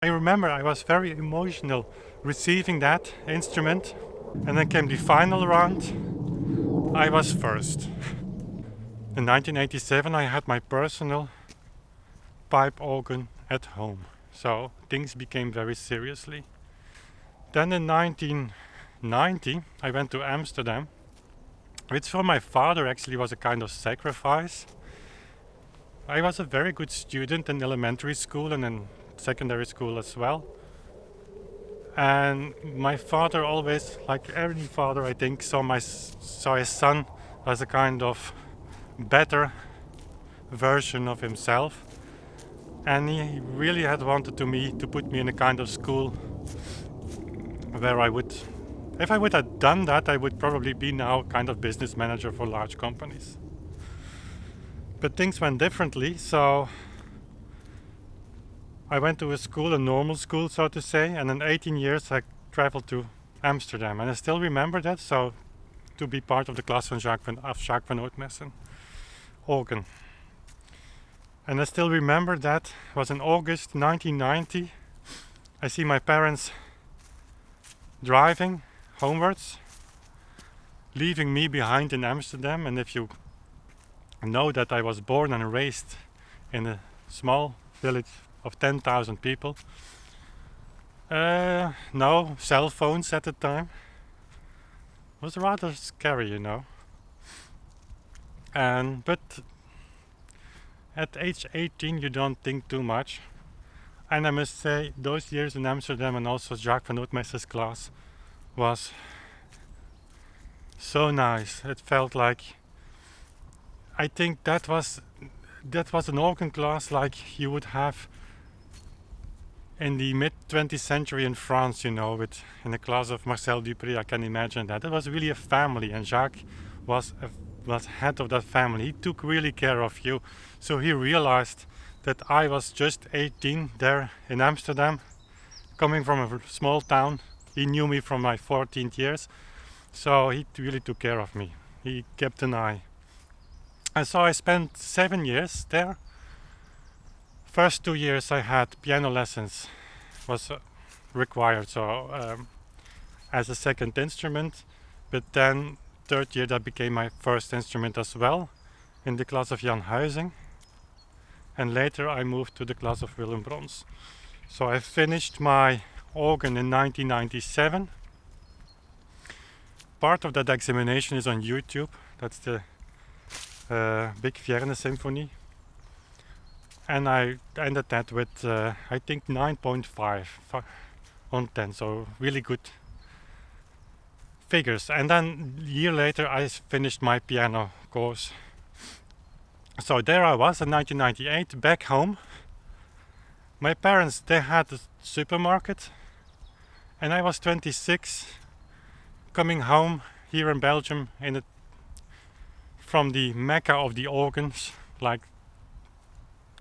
I remember I was very emotional receiving that instrument, and then came the final round. I was first. In 1987 I had my personal pipe organ at home, so things became very seriously. Then in 1990 I went to Amsterdam, which for my father actually was a kind of sacrifice. I was a very good student in elementary school and in secondary school as well. And my father always, like every father I think, saw his son as a kind of better version of himself. And he really had wanted to put me in a kind of school where if I would have done that, I would probably be now kind of business manager for large companies. But things went differently, so I went to a normal school, so to say, and in 18 years I traveled to Amsterdam, and I still remember that. So to be part of the class of Jacques van Oortmerssen, organ. And I still remember that it was in August 1990. I see my parents driving homewards, leaving me behind in Amsterdam. And if you know that I was born and raised in a small village of 10,000 people, no cell phones at the time. It was rather scary, you know. But at age 18 you don't think too much. And I must say, those years in Amsterdam and also Jacques van Oortmerssen's class was so nice. It felt like, I think that was an organ class like you would have in the mid 20th century in France, you know, in the class of Marcel Dupré. I can imagine that. It was really a family, and Jacques was head of that family. He took really care of you. So he realized that I was just 18 there in Amsterdam, coming from a small town. He knew me from my 14th years, so he really took care of me. He kept an eye. And so I spent 7 years there. First 2 years I had piano lessons, was required, so as a second instrument. But then third year that became my first instrument as well, in the class of Jan Huizing. And later I moved to the class of Willem Brons. So I finished my organ in 1997. Part of that examination is on YouTube. That's the Big Vierne Symphony. And I ended that with I think 9.5 on 10, so really good figures. And then a year later I finished my piano course. So there I was in 1998, back home. My parents, they had a supermarket, and I was 26, coming home here in Belgium from the mecca of the organs, like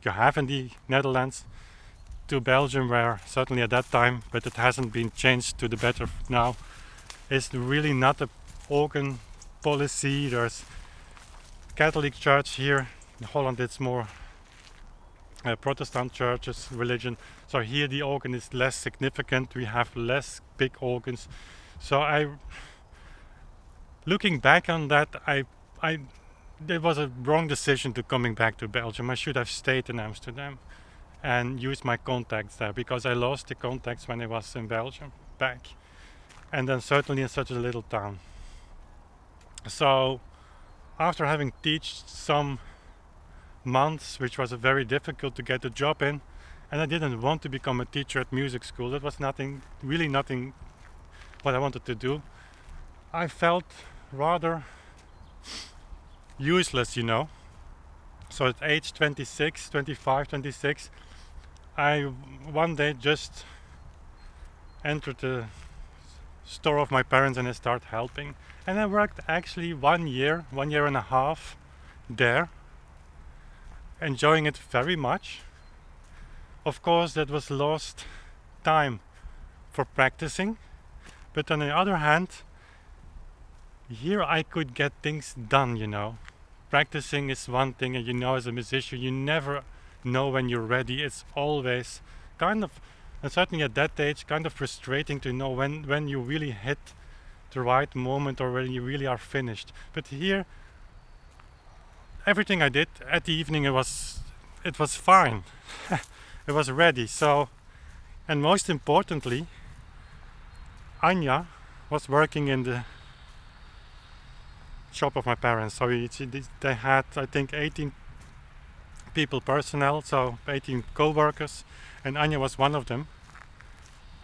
you have in the Netherlands, to Belgium, where certainly at that time, but it hasn't been changed to the better now, is really not a organ policy. There's Catholic Church here. In Holland it's more Protestant churches, religion. So here the organ is less significant. We have less big organs. So looking back on that, it was a wrong decision to coming back to Belgium. I should have stayed in Amsterdam and used my contacts there, because I lost the contacts when I was in Belgium back, and then certainly in such a little town. So after having taught some months, which was very difficult to get a job in, and I didn't want to become a teacher at music school. That was really nothing what I wanted to do. I felt rather useless, you know. So at age 26, 25, 26, I one day just entered the store of my parents and I started helping. And I worked actually 1 year and a half there, enjoying it very much. Of course, that was lost time for practicing, but on the other hand, here I could get things done, you know. Practicing is one thing, and you know, as a musician, you never know when you're ready. It's always kind of And certainly at that age, kind of frustrating to know when you really hit the right moment or when you really are finished. But here, everything I did at the evening, it was fine. It was ready. So, and most importantly, Anja was working in the shop of my parents. So they had, I think, 18 people personnel, so 18 co-workers, and Anja was one of them.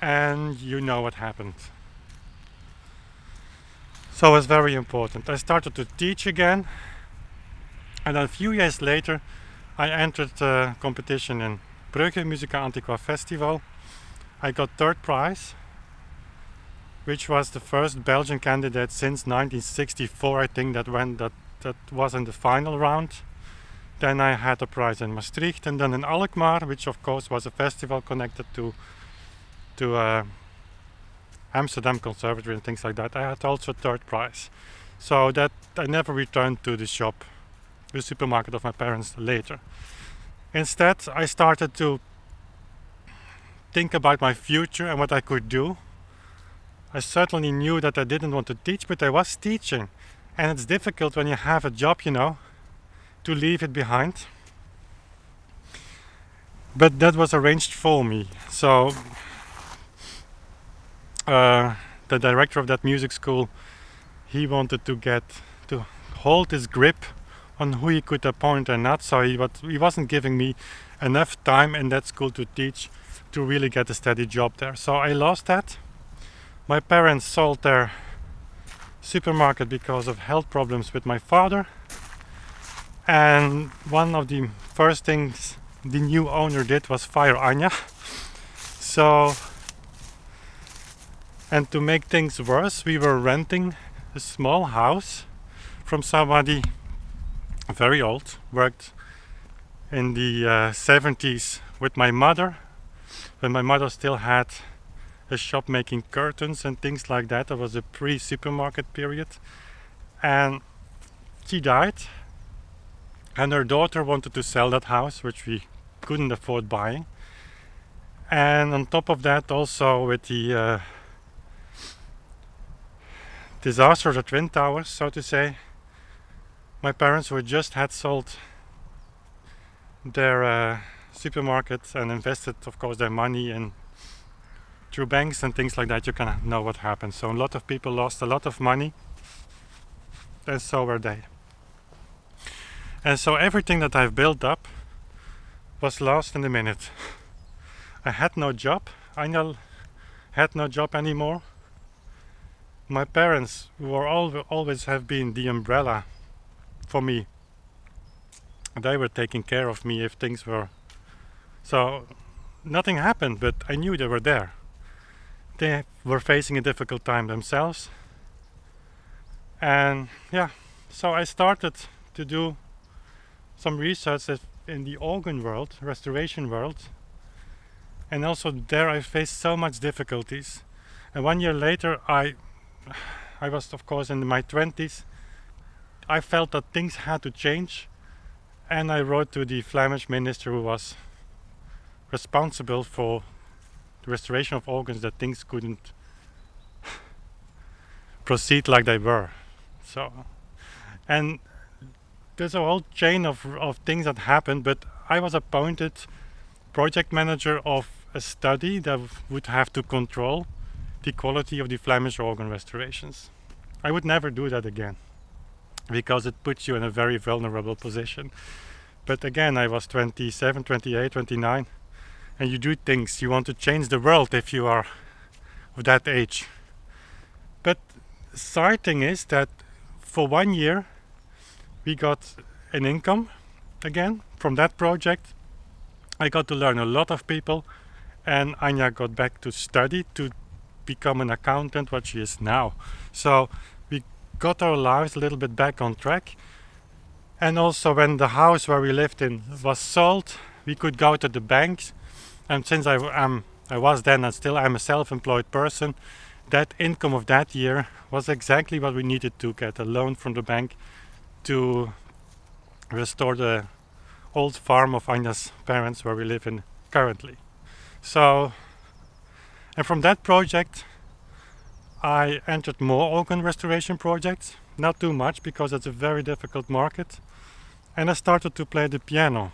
And you know what happened. So it's very important. I started to teach again, and a few years later I entered a competition in Brugge Musica Antiqua Festival. I got third prize, which was the first Belgian candidate since 1964, I think, that was in the final round. Then I had a prize in Maastricht, and then in Alkmaar, which of course was a festival connected to Amsterdam conservatory and things like that. I had also third prize. So that I never returned to the shop, the supermarket of my parents later. Instead, I started to think about my future and what I could do. I certainly knew that I didn't want to teach, but I was teaching. And it's difficult when you have a job, to leave it behind. But that was arranged for me. So the director of that music school, he wanted to hold his grip on who he could appoint and not. So he wasn't giving me enough time in that school to teach, to really get a steady job there. So I lost that. My parents sold their supermarket because of health problems with my father. And one of the first things the new owner did was fire Anja. So, and to make things worse, we were renting a small house from somebody very old, worked in the 70s with my mother, when my mother still had a shop making curtains and things like that. That was a pre-supermarket period. And she died, and her daughter wanted to sell that house, which we couldn't afford buying. And on top of that, also with the disaster of the Twin Towers, so to say, my parents, who just had sold their supermarket and invested, of course, their money in through banks and things like that, you can know what happened. So a lot of people lost a lot of money, and so were they. And so everything that I've built up was lost in a minute. I had no job. Anja had no job anymore. My parents, who always have been the umbrella for me, they were taking care of me if things were... So nothing happened, but I knew they were there. They were facing a difficult time themselves. And yeah, so I started to do some research in the organ world, restoration world. And also there I faced so much difficulties. And 1 year later, I was, of course, in my 20s. I felt that things had to change, and I wrote to the Flemish minister who was responsible for the restoration of organs, that things couldn't proceed like they were. So, and there's a whole chain of things that happened, but I was appointed project manager of a study that would have to control the quality of the Flemish organ restorations. I would never do that again, because it puts you in a very vulnerable position. But again, I was 27, 28, 29, and you do things, you want to change the world if you are of that age. But side thing is that for 1 year we got an income again from that project. I got to learn a lot of people, and Anja got back to study to become an accountant, what she is now. So we got our lives a little bit back on track. And also when the house where we lived in was sold, we could go to the banks. And since I was then and still am a self-employed person, that income of that year was exactly what we needed to get a loan from the bank to restore the old farm of Anja's parents where we live in currently. So And from that project I entered more organ restoration projects, not too much because it's a very difficult market, and I started to play the piano.